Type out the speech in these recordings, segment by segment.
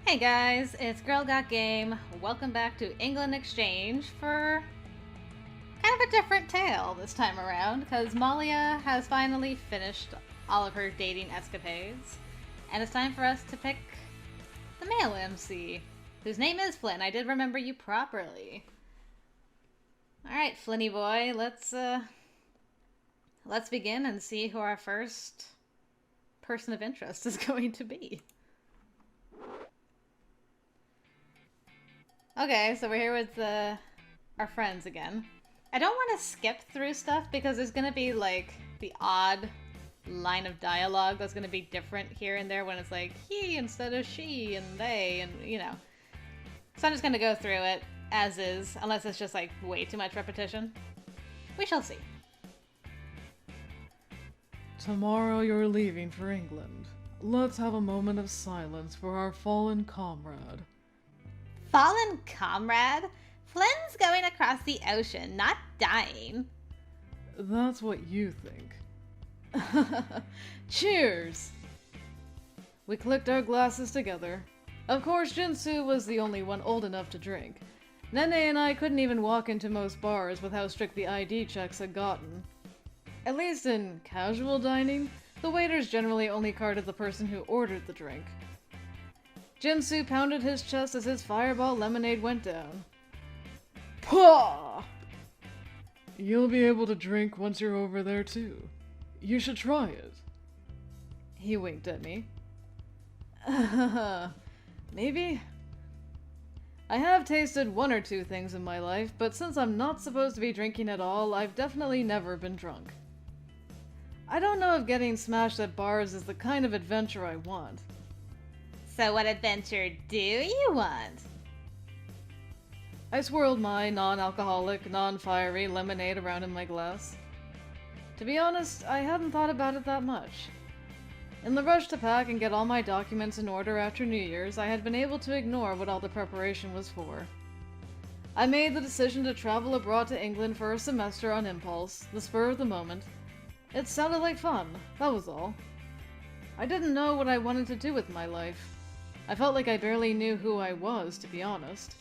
Hey guys, it's Girl Got Game. Welcome back to England Exchange for kind of a different tale this time around, because Malia has finally finished all of her dating escapades, and it's time for us to pick the male MC, whose name is Flynn. I did remember you properly. Alright, Flynny boy, let's begin and see who our first person of interest is going to be. Okay, so we're here with our friends again. I don't want to skip through stuff because there's going to be like the odd line of dialogue that's going to be different here and there when it's like he instead of she and they and you know. So I'm just going to go through it as is, unless it's just like way too much repetition. We shall see. Tomorrow you're leaving for England. Let's have a moment of silence for our fallen comrade. Fallen comrade? Flynn's going across the ocean, not dying. That's what you think. Cheers! We clicked our glasses together. Of course, Jinsu was the only one old enough to drink. Nene and I couldn't even walk into most bars with how strict the ID checks had gotten. At least in casual dining, the waiters generally only carded the person who ordered the drink. Jinsu pounded his chest as his fireball lemonade went down. Pah! You'll be able to drink once you're over there too. You should try it. He winked at me. Maybe? I have tasted one or two things in my life, but since I'm not supposed to be drinking at all, I've definitely never been drunk. I don't know if getting smashed at bars is the kind of adventure I want. So what adventure do you want? I swirled my non-alcoholic, non-fiery lemonade around in my glass. To be honest, I hadn't thought about it that much. In the rush to pack and get all my documents in order after New Year's, I had been able to ignore what all the preparation was for. I made the decision to travel abroad to England for a semester on impulse, the spur of the moment. It sounded like fun, that was all. I didn't know what I wanted to do with my life. I felt like I barely knew who I was, to be honest.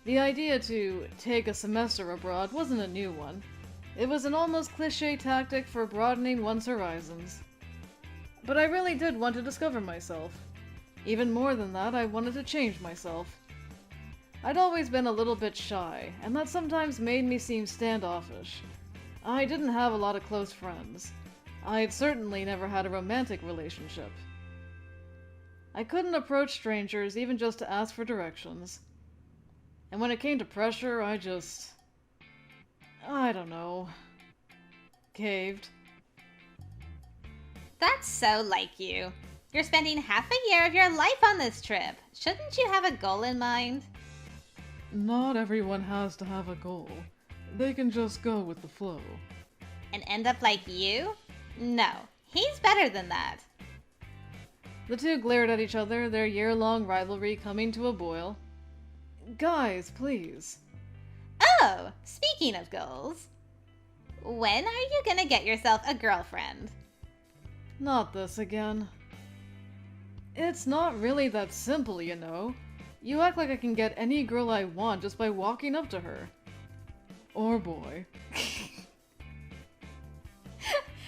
The idea to take a semester abroad wasn't a new one. It was an almost cliché tactic for broadening one's horizons. But I really did want to discover myself. Even more than that, I wanted to change myself. I'd always been a little bit shy, and that sometimes made me seem standoffish. I didn't have a lot of close friends. I'd certainly never had a romantic relationship. I couldn't approach strangers even just to ask for directions. And when it came to pressure, I don't know, caved. That's so like you. You're spending half a year of your life on this trip. Shouldn't you have a goal in mind? Not everyone has to have a goal. They can just go with the flow. And end up like you? No, he's better than that. The two glared at each other, their year-long rivalry coming to a boil. Guys, please. Oh, speaking of goals, when are you gonna get yourself a girlfriend? Not this again. It's not really that simple, you know. You act like I can get any girl I want just by walking up to her. Or boy.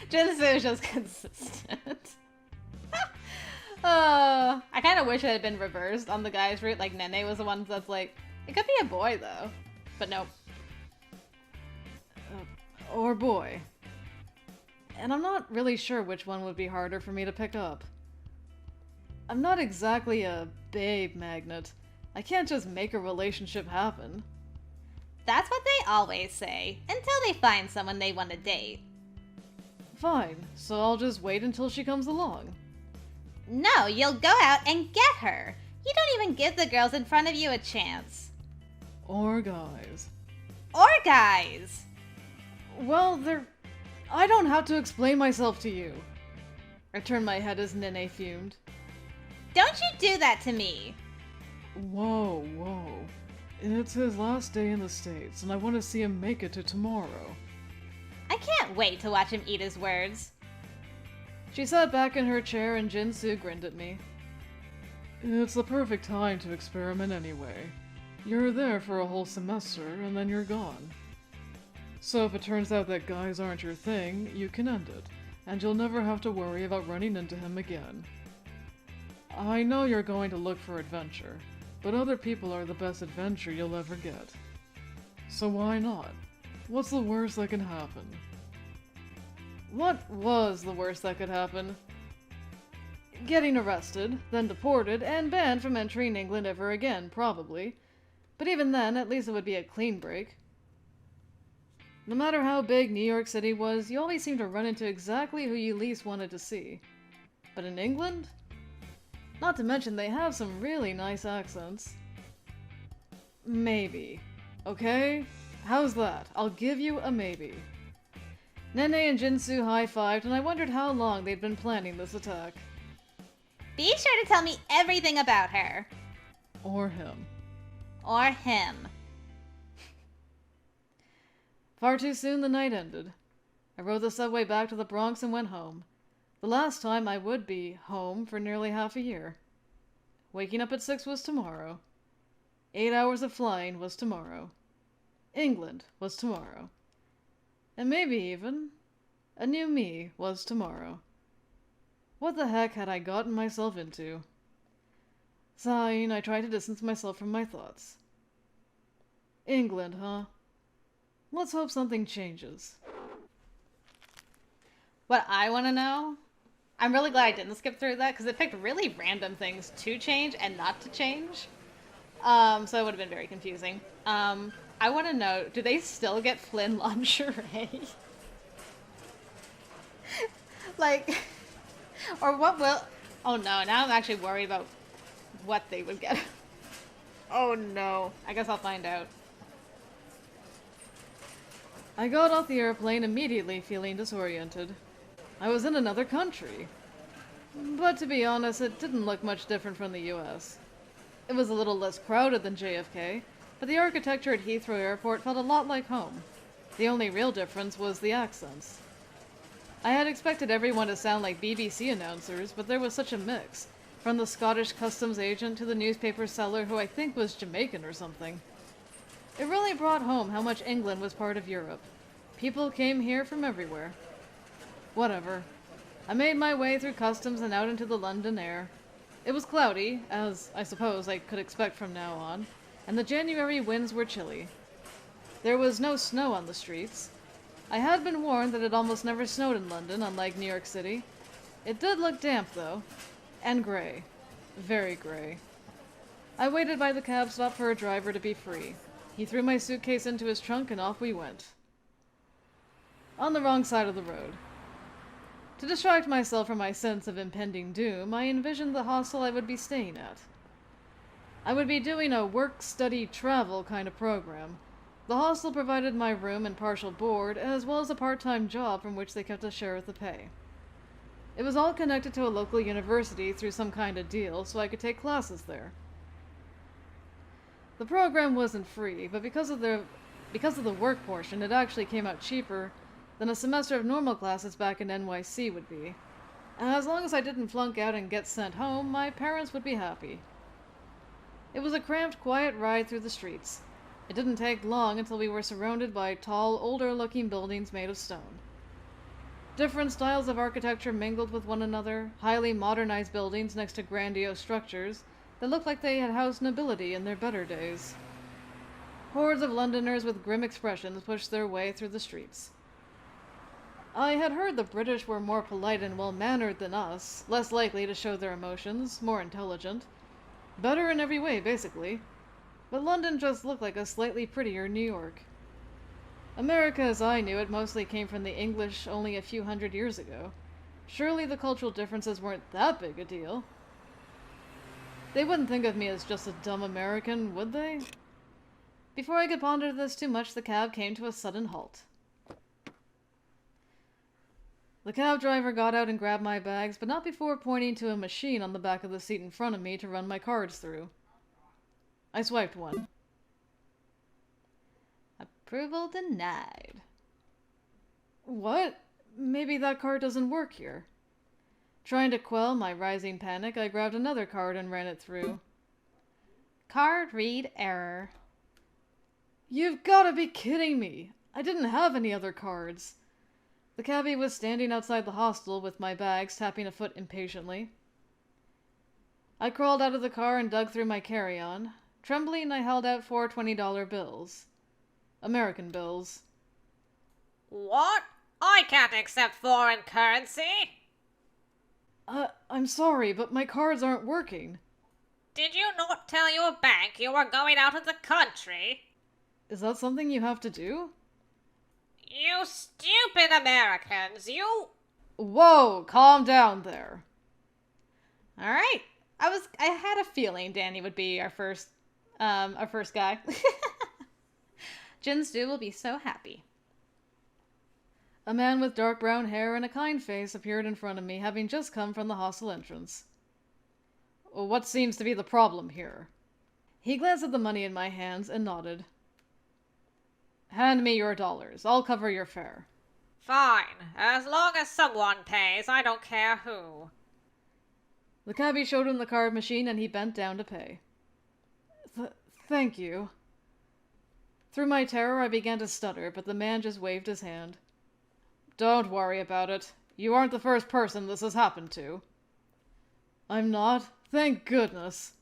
Jinsu is just consistent. I kind of wish it had been reversed on the guy's route, like Nene was the one that's like, it could be a boy though. But nope. Or boy. And I'm not really sure which one would be harder for me to pick up. I'm not exactly a babe magnet. I can't just make a relationship happen. That's what they always say, until they find someone they want to date. Fine, so I'll just wait until she comes along. No, you'll go out and get her. You don't even give the girls in front of you a chance. Or guys. Or guys. Well, I don't have to explain myself to you. I turned my head as Nene fumed. Don't you do that to me. Whoa. It's his last day in the States, and I want to see him make it to tomorrow. I can't wait to watch him eat his words. She sat back in her chair and Jinsu grinned at me. It's the perfect time to experiment anyway. You're there for a whole semester, and then you're gone. So if it turns out that guys aren't your thing, you can end it, and you'll never have to worry about running into him again. I know you're going to look for adventure, but other people are the best adventure you'll ever get. So why not? What's the worst that can happen? What was the worst that could happen? Getting arrested, then deported, and banned from entering England ever again, probably. But even then, at least it would be a clean break. No matter how big New York City was, you always seemed to run into exactly who you least wanted to see. But in England? Not to mention they have some really nice accents. Maybe. Okay? How's that? I'll give you a maybe. Nene and Jinsu high-fived, and I wondered how long they'd been planning this attack. Be sure to tell me everything about her. Or him. Or him. Far too soon the night ended. I rode the subway back to the Bronx and went home. The last time I would be home for nearly half a year. Waking up at 6 was tomorrow. 8 hours of flying was tomorrow. England was tomorrow. And maybe even a new me was tomorrow. What the heck had I gotten myself into? Sighing, I tried to distance myself from my thoughts. England, huh? Let's hope something changes. What I want to know, I'm really glad I didn't skip through that because it picked really random things to change and not to change. So it would have been very confusing. I want to know, do they still get Flynn lingerie? Like, or what will... Oh no, now I'm actually worried about what they would get. Oh no. I guess I'll find out. I got off the airplane immediately feeling disoriented. I was in another country. But to be honest, it didn't look much different from the US. It was a little less crowded than JFK, but the architecture at Heathrow Airport felt a lot like home. The only real difference was the accents. I had expected everyone to sound like BBC announcers, but there was such a mix, from the Scottish customs agent to the newspaper seller who I think was Jamaican or something. It really brought home how much England was part of Europe. People came here from everywhere. Whatever. I made my way through customs and out into the London air. It was cloudy, as I suppose I could expect from now on, and the January winds were chilly. There was no snow on the streets. I had been warned that it almost never snowed in London, unlike New York City. It did look damp, though. And gray. Very gray. I waited by the cab stop for a driver to be free. He threw my suitcase into his trunk and off we went. On the wrong side of the road. To distract myself from my sense of impending doom, I envisioned the hostel I would be staying at. I would be doing a work-study-travel kind of program. The hostel provided my room and partial board, as well as a part-time job from which they kept a share of the pay. It was all connected to a local university through some kind of deal, so I could take classes there. The program wasn't free, but because of the work portion, it actually came out cheaper than a semester of normal classes back in NYC would be. As long as I didn't flunk out and get sent home, my parents would be happy. It was a cramped, quiet ride through the streets. It didn't take long until we were surrounded by tall, older-looking buildings made of stone. Different styles of architecture mingled with one another, highly modernized buildings next to grandiose structures that looked like they had housed nobility in their better days. Hordes of Londoners with grim expressions pushed their way through the streets. I had heard the British were more polite and well-mannered than us, less likely to show their emotions, more intelligent. Better in every way, basically. But London just looked like a slightly prettier New York. America as I knew it mostly came from the English only a few hundred years ago. Surely the cultural differences weren't that big a deal. They wouldn't think of me as just a dumb American, would they? Before I could ponder this too much, the cab came to a sudden halt. The cab driver got out and grabbed my bags, but not before pointing to a machine on the back of the seat in front of me to run my cards through. I swiped one. Approval denied. What? Maybe that card doesn't work here. Trying to quell my rising panic, I grabbed another card and ran it through. Card read error. You've gotta be kidding me! I didn't have any other cards. The cabbie was standing outside the hostel with my bags, tapping a foot impatiently. I crawled out of the car and dug through my carry-on. Trembling, I held out 4 $20 bills. American bills. What? I can't accept foreign currency. I'm sorry, but my cards aren't working. Did you not tell your bank you were going out of the country? Is that something you have to do? You stupid Americans, you... Whoa, calm down there. All right. I had a feeling Danny would be our first guy. Jin Stu will be so happy. A man with dark brown hair and a kind face appeared in front of me, having just come from the hostel entrance. What seems to be the problem here? He glanced at the money in my hands and nodded. Hand me your dollars. I'll cover your fare. Fine. As long as someone pays, I don't care who. The cabbie showed him the card machine and he bent down to pay. Thank you. Through my terror, I began to stutter, but the man just waved his hand. Don't worry about it. You aren't the first person this has happened to. I'm not? Thank goodness.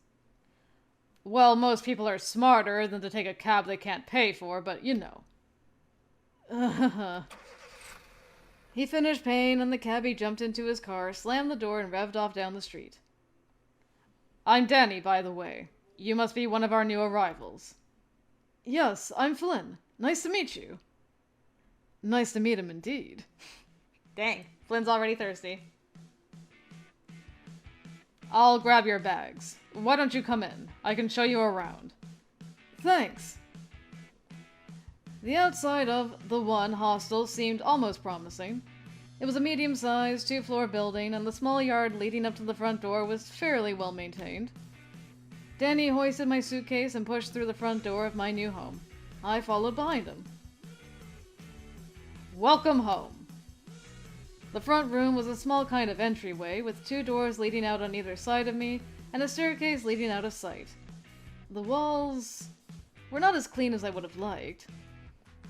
Well, most people are smarter than to take a cab they can't pay for, but you know. He finished paying and the cabbie jumped into his car, slammed the door, and revved off down the street. I'm Danny, by the way. You must be one of our new arrivals. Yes, I'm Flynn. Nice to meet you. Nice to meet him indeed. Dang, Flynn's already thirsty. I'll grab your bags. Why don't you come in? I can show you around. Thanks. The outside of the one hostel seemed almost promising. It was a medium-sized, 2-floor building, and the small yard leading up to the front door was fairly well maintained. Danny hoisted my suitcase and pushed through the front door of my new home. I followed behind him. Welcome home. The front room was a small kind of entryway, with 2 doors leading out on either side of me, and a staircase leading out of sight. The walls were not as clean as I would have liked.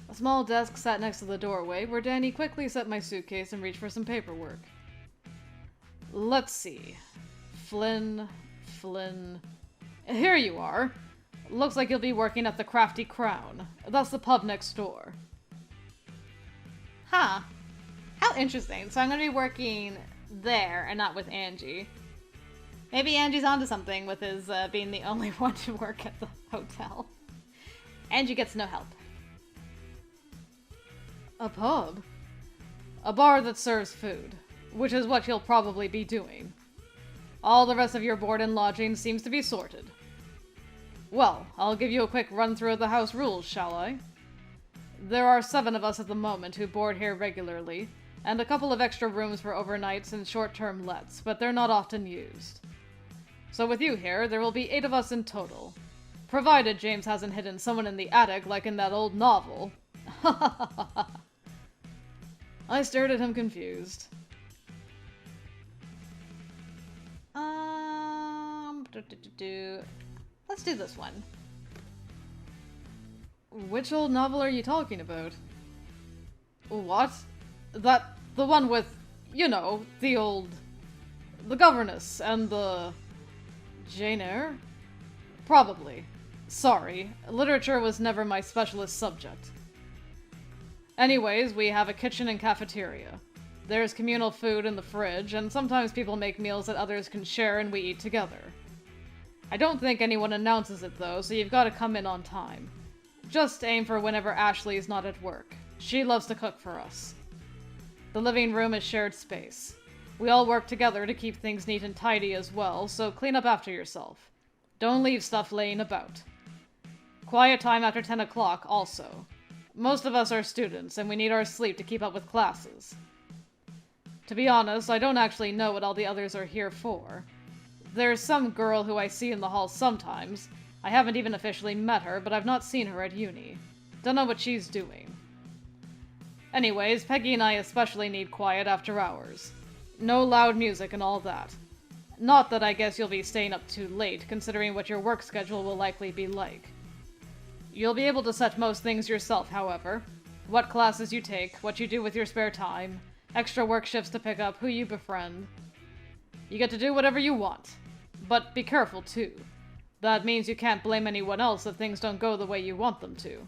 A small desk sat next to the doorway, where Danny quickly set my suitcase and reached for some paperwork. Let's see. Flynn. Here you are. Looks like you'll be working at the Crafty Crown. That's the pub next door. Huh. How interesting. So I'm going to be working there and not with Angie. Maybe Angie's onto something with his being the only one to work at the hotel. Angie gets no help. A pub? A bar that serves food, which is what he'll probably be doing. All the rest of your board and lodging seems to be sorted. Well, I'll give you a quick run-through of the house rules, shall I? There are 7 of us at the moment who board here regularly, and a couple of extra rooms for overnights and short-term lets, but they're not often used. So with you here, there will be 8 of us in total. Provided James hasn't hidden someone in the attic like in that old novel. I stared at him confused. Let's do this one. Which old novel are you talking about? What? The one with, you know, the governess and the... Jane Eyre? Probably. Sorry, literature was never my specialist subject. Anyways, we have a kitchen and cafeteria. There's communal food in the fridge, and sometimes people make meals that others can share and we eat together. I don't think anyone announces it though, so you've got to come in on time. Just aim for whenever Ashley's not at work. She loves to cook for us. The living room is shared space. We all work together to keep things neat and tidy as well, so clean up after yourself. Don't leave stuff laying about. Quiet time after 10 o'clock also. Most of us are students, and we need our sleep to keep up with classes. To be honest, I don't actually know what all the others are here for. There's some girl who I see in the hall sometimes. I haven't even officially met her, but I've not seen her at uni. Don't know what she's doing. Anyways, Peggy and I especially need quiet after hours. No loud music and all that. Not that I guess you'll be staying up too late, considering what your work schedule will likely be like. You'll be able to set most things yourself, however. What classes you take, what you do with your spare time, extra work shifts to pick up, who you befriend. You get to do whatever you want. But be careful, too. That means you can't blame anyone else if things don't go the way you want them to.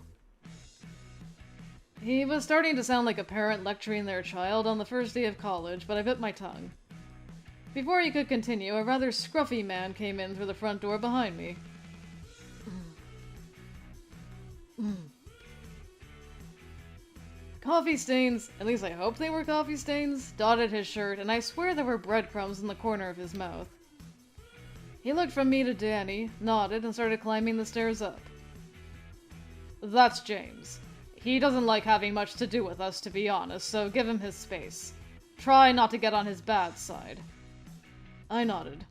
He was starting to sound like a parent lecturing their child on the first day of college, but I bit my tongue. Before he could continue, a rather scruffy man came in through the front door behind me. Coffee stains, at least I hope they were coffee stains, dotted his shirt, and I swear there were breadcrumbs in the corner of his mouth. He looked from me to Danny, nodded, and started climbing the stairs up. That's James. He doesn't like having much to do with us, to be honest, so give him his space. Try not to get on his bad side. I nodded.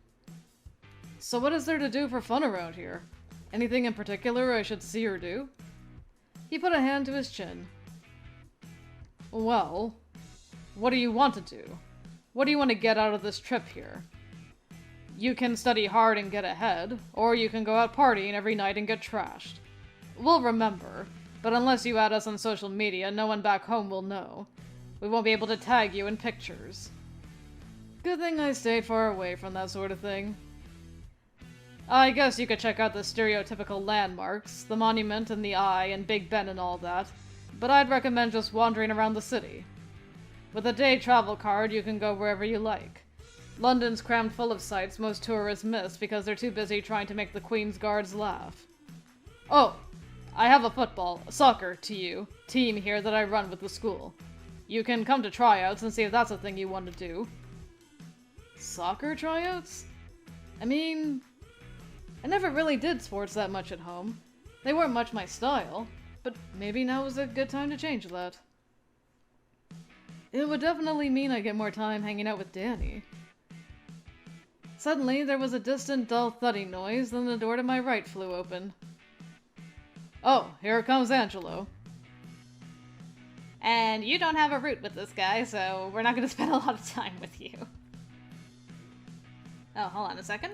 So what is there to do for fun around here? Anything in particular I should see or do? He put a hand to his chin. Well, what do you want to do? What do you want to get out of this trip here? You can study hard and get ahead, or you can go out partying every night and get trashed. We'll remember, but unless you add us on social media, no one back home will know. We won't be able to tag you in pictures. Good thing I stay far away from that sort of thing. I guess you could check out the stereotypical landmarks, the monument and the Eye and Big Ben and all that, but I'd recommend just wandering around the city. With a day travel card, you can go wherever you like. London's crammed full of sights most tourists miss because they're too busy trying to make the Queen's Guards laugh. Oh, I have a soccer team here that I run with the school. You can come to tryouts and see if that's a thing you want to do. Soccer tryouts? I mean, I never really did sports that much at home. They weren't much my style, but maybe now is a good time to change that. It would definitely mean I get more time hanging out with Danny. Suddenly, there was a distant, dull thudding noise, then the door to my right flew open. Oh, here comes Angelo. And you don't have a root with this guy, so we're not going to spend a lot of time with you. Oh, hold on a second.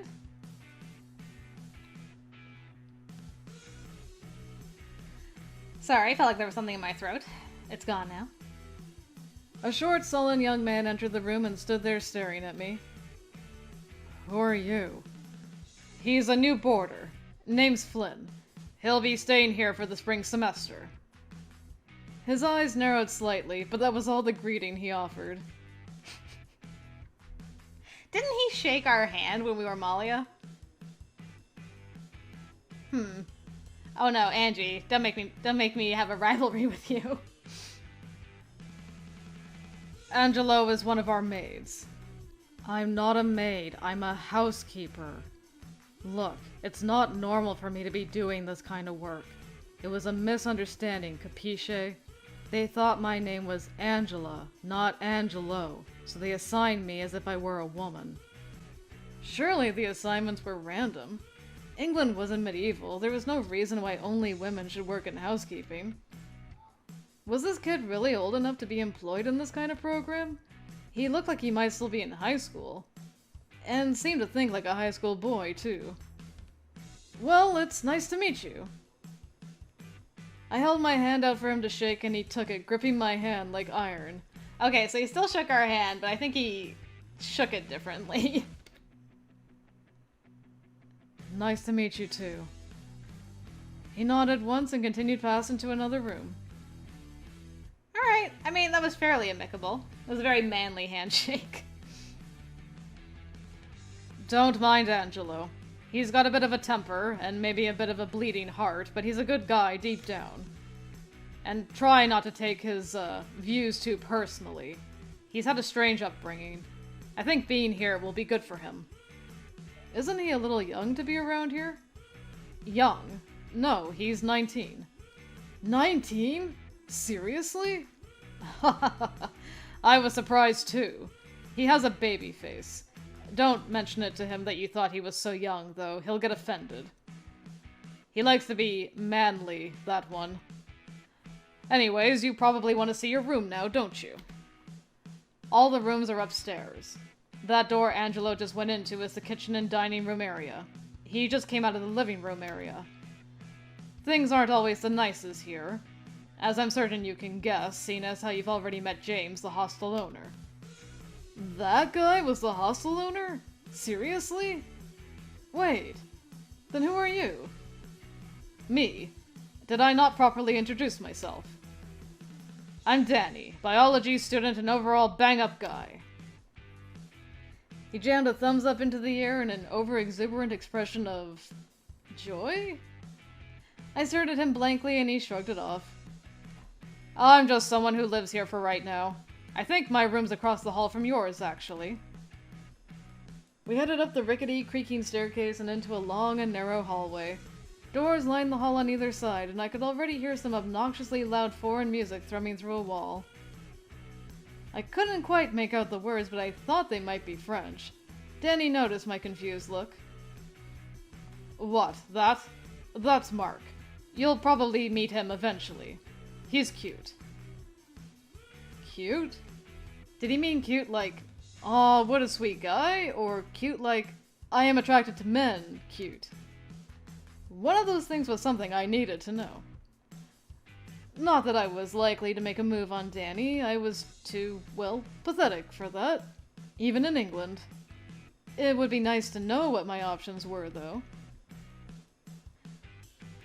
Sorry, I felt like there was something in my throat. It's gone now. A short, sullen young man entered the room and stood there staring at me. Who are you? He's a new boarder. Name's Flynn. He'll be staying here for the spring semester. His eyes narrowed slightly, but that was all the greeting he offered. Didn't he shake our hand when we were Malia? Oh no, Angie, don't make me have a rivalry with you. Angelo is one of our maids. I'm not a maid, I'm a housekeeper. Look, it's not normal for me to be doing this kind of work. It was a misunderstanding, capisce? They thought my name was Angela, not Angelo, so they assigned me as if I were a woman. Surely the assignments were random. England wasn't medieval. There was no reason why only women should work in housekeeping. Was this kid really old enough to be employed in this kind of program? He looked like he might still be in high school. And seemed to think like a high school boy, too. Well, it's nice to meet you. I held my hand out for him to shake and he took it, gripping my hand like iron. Okay, so he still shook our hand, but I think he shook it differently. Nice to meet you, too. He nodded once and continued past into another room. Alright, I mean, that was fairly amicable. It was a very manly handshake. Don't mind Angelo. He's got a bit of a temper, and maybe a bit of a bleeding heart, but he's a good guy deep down. And try not to take his, views too personally. He's had a strange upbringing. I think being here will be good for him. Isn't he a little young to be around here? Young? No, he's 19. 19? Seriously? I was surprised too. He has a baby face. Don't mention it to him that you thought he was so young, though. He'll get offended. He likes to be manly, that one. Anyways, you probably want to see your room now, don't you? All the rooms are upstairs. That door Angelo just went into is the kitchen and dining room area. He just came out of the living room area. Things aren't always the nicest here, as I'm certain you can guess, seeing as how you've already met James, the hostel owner. That guy was the hostel owner? Seriously? Wait, then who are you? Me? Did I not properly introduce myself? I'm Danny, biology student and overall bang-up guy. He jammed a thumbs up into the air in an over-exuberant expression of joy? I stared at him blankly and he shrugged it off. I'm just someone who lives here for right now. I think my room's across the hall from yours, actually. We headed up the rickety, creaking staircase and into a long and narrow hallway. Doors lined the hall on either side, and I could already hear some obnoxiously loud foreign music thrumming through a wall. I couldn't quite make out the words, but I thought they might be French. Danny noticed my confused look. What, that? That's Mark. You'll probably meet him eventually. He's cute. Cute? Did he mean cute like, aw, what a sweet guy? Or cute like, I am attracted to men cute? One of those things was something I needed to know. Not that I was likely to make a move on Danny. I was too, well, pathetic for that. Even in England. It would be nice to know what my options were, though.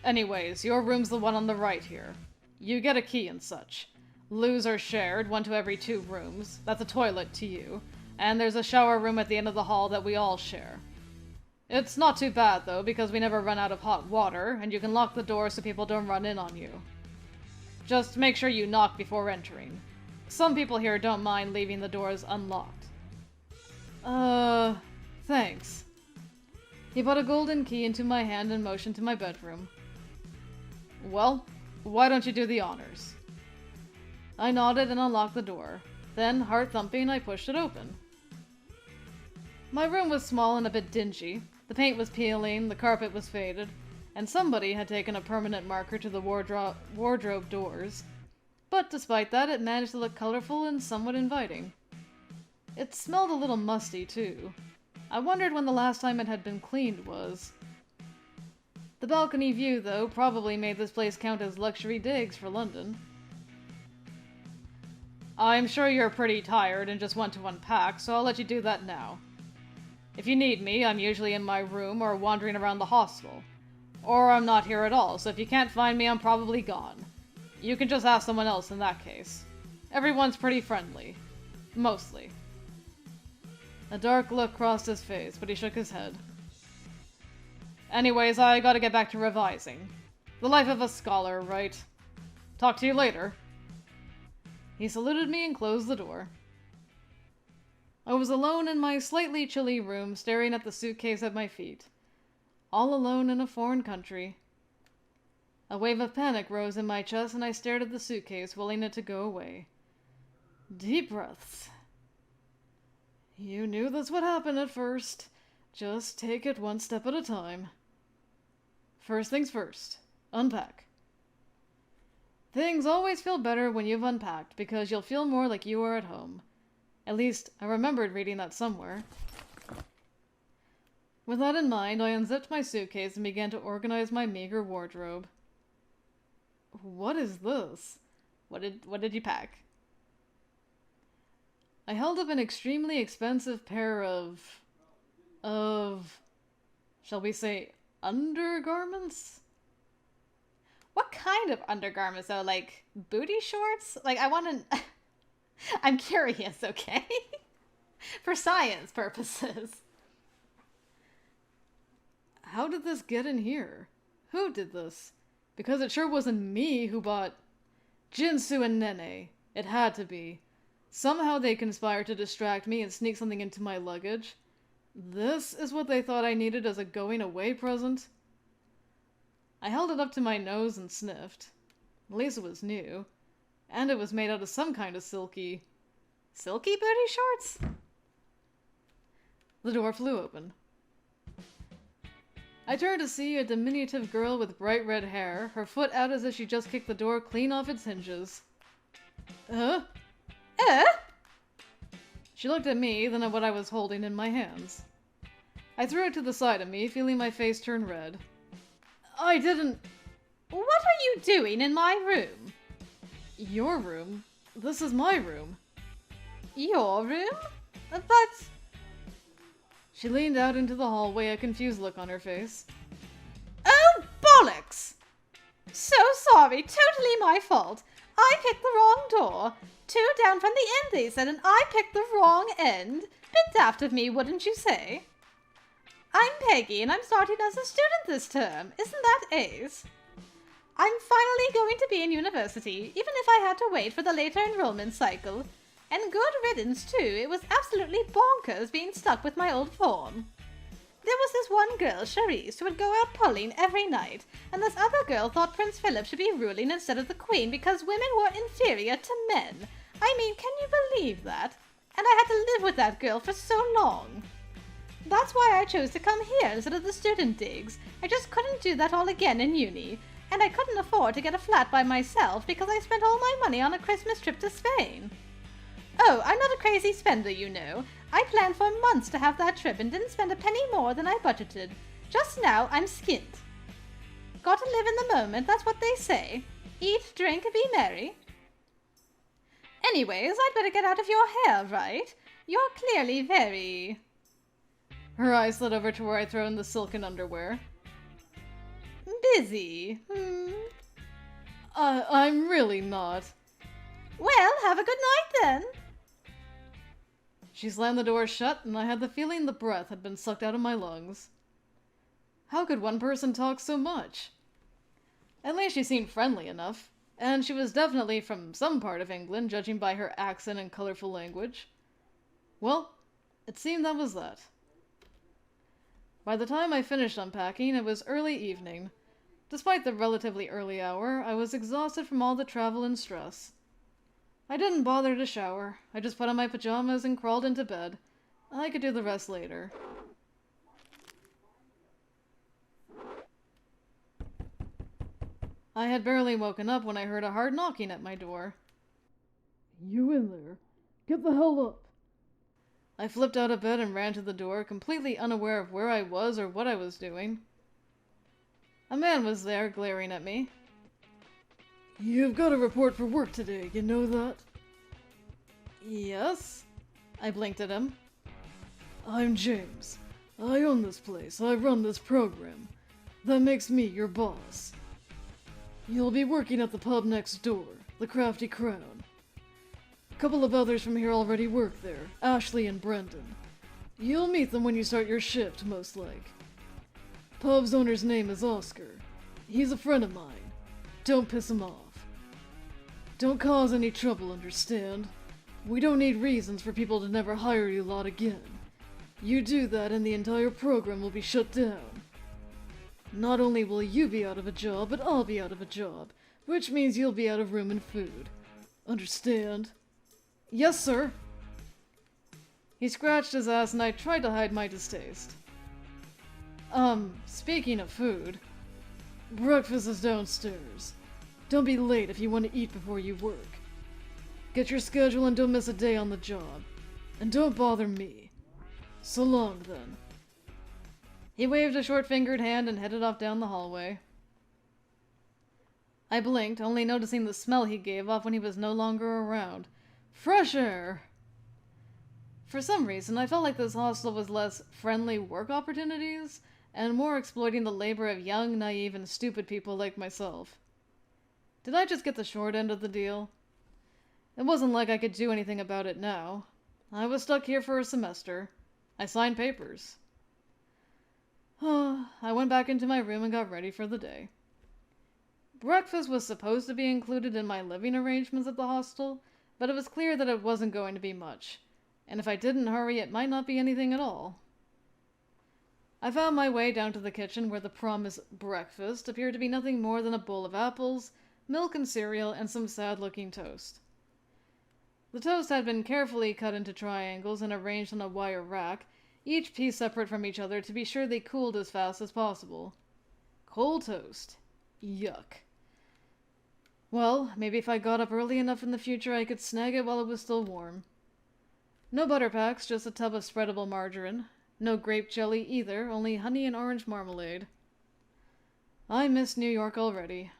Anyways, your room's the one on the right here. You get a key and such. Loos are shared, one to every 2 rooms. That's a toilet to you. And there's a shower room at the end of the hall that we all share. It's not too bad, though, because we never run out of hot water, and you can lock the door so people don't run in on you. Just make sure you knock before entering. Some people here don't mind leaving the doors unlocked. Thanks. He put a golden key into my hand and motioned to my bedroom. Well, why don't you do the honors? I nodded and unlocked the door. Then, heart thumping, I pushed it open. My room was small and a bit dingy. The paint was peeling, the carpet was faded, and somebody had taken a permanent marker to the wardrobe doors. But despite that, it managed to look colorful and somewhat inviting. It smelled a little musty, too. I wondered when the last time it had been cleaned was. The balcony view, though, probably made this place count as luxury digs for London. I'm sure you're pretty tired and just want to unpack, so I'll let you do that now. If you need me, I'm usually in my room or wandering around the hostel. Or I'm not here at all, so if you can't find me, I'm probably gone. You can just ask someone else in that case. Everyone's pretty friendly. Mostly. A dark look crossed his face, but he shook his head. Anyways, I gotta get back to revising. The life of a scholar, right? Talk to you later. He saluted me and closed the door. I was alone in my slightly chilly room, staring at the suitcase at my feet. All alone in a foreign country. A wave of panic rose in my chest, and I stared at the suitcase, willing it to go away. Deep breaths. You knew this would happen at first. Just take it one step at a time. First things first. Unpack. Things always feel better when you've unpacked, because you'll feel more like you are at home. At least, I remembered reading that somewhere. With that in mind, I unzipped my suitcase and began to organize my meager wardrobe. What is this? What did you pack? I held up an extremely expensive pair of, shall we say, undergarments? What kind of undergarments, though? Like, booty shorts? Like, I'm curious, okay? For science purposes. How did this get in here? Who did this? Because it sure wasn't me who bought Jinsu and Nene. It had to be. Somehow they conspired to distract me and sneak something into my luggage. This is what they thought I needed as a going-away present? I held it up to my nose and sniffed. At least it was new. And it was made out of some kind of silky booty shorts? The door flew open. I turned to see a diminutive girl with bright red hair, her foot out as if she just kicked the door clean off its hinges. She looked at me, then at what I was holding in my hands. I threw it to the side of me, feeling my face turn red. I didn't... What are you doing in my room? Your room? This is my room. Your room? But... She leaned out into the hallway, a confused look on her face. Oh, bollocks! So sorry, totally my fault. I picked the wrong door. 2 down from the end, they said, and I picked the wrong end. Bit daft of me, wouldn't you say? I'm Peggy, and I'm starting as a student this term. Isn't that ace? I'm finally going to be in university, even if I had to wait for the later enrollment cycle. And good riddance, too. It was absolutely bonkers being stuck with my old form. There was this one girl, Charisse, who would go out pulling every night, and this other girl thought Prince Philip should be ruling instead of the Queen because women were inferior to men. I mean, can you believe that? And I had to live with that girl for so long. That's why I chose to come here instead of the student digs. I just couldn't do that all again in uni, and I couldn't afford to get a flat by myself because I spent all my money on a Christmas trip to Spain. Oh, I'm not a crazy spender, you know. I planned for months to have that trip and didn't spend a penny more than I budgeted. Just now, I'm skint. Gotta live in the moment, that's what they say. Eat, drink, be merry. Anyways, I'd better get out of your hair, right? You're clearly very... Her eyes slid over to where I'd thrown the silken underwear. Busy, I'm really not. Well, have a good night then. She slammed the door shut, and I had the feeling the breath had been sucked out of my lungs. How could one person talk so much? At least she seemed friendly enough, and she was definitely from some part of England, judging by her accent and colorful language. Well, it seemed that was that. By the time I finished unpacking, it was early evening. Despite the relatively early hour, I was exhausted from all the travel and stress. I didn't bother to shower. I just put on my pajamas and crawled into bed. I could do the rest later. I had barely woken up when I heard a hard knocking at my door. You in there? Get the hell up! I flipped out of bed and ran to the door, completely unaware of where I was or what I was doing. A man was there, glaring at me. You've got a report for work today, you know that? Yes? I blinked at him. I'm James. I own this place. I run this program. That makes me your boss. You'll be working at the pub next door, the Crafty Crown. A couple of others from here already work there, Ashley and Brendan. You'll meet them when you start your shift, most like. Pub's owner's name is Oscar. He's a friend of mine. Don't piss him off. Don't cause any trouble, understand? We don't need reasons for people to never hire you lot again. You do that and the entire program will be shut down. Not only will you be out of a job, but I'll be out of a job, which means you'll be out of room and food. Understand? Yes, sir. He scratched his ass and I tried to hide my distaste. Speaking of food, breakfast is downstairs. Don't be late if you want to eat before you work. Get your schedule and don't miss a day on the job. And don't bother me. So long, then. He waved a short-fingered hand and headed off down the hallway. I blinked, only noticing the smell he gave off when he was no longer around. Fresh air! For some reason, I felt like this hostel was less friendly work opportunities and more exploiting the labor of young, naive, and stupid people like myself. Did I just get the short end of the deal? It wasn't like I could do anything about it now. I was stuck here for a semester. I signed papers. I went back into my room and got ready for the day. Breakfast was supposed to be included in my living arrangements at the hostel, but it was clear that it wasn't going to be much, and if I didn't hurry, it might not be anything at all. I found my way down to the kitchen where the promised breakfast appeared to be nothing more than a bowl of apples, milk and cereal, and some sad-looking toast. The toast had been carefully cut into triangles and arranged on a wire rack, each piece separate from each other to be sure they cooled as fast as possible. Cold toast. Yuck. Well, maybe if I got up early enough in the future I could snag it while it was still warm. No butter packs, just a tub of spreadable margarine. No grape jelly either, only honey and orange marmalade. I miss New York already.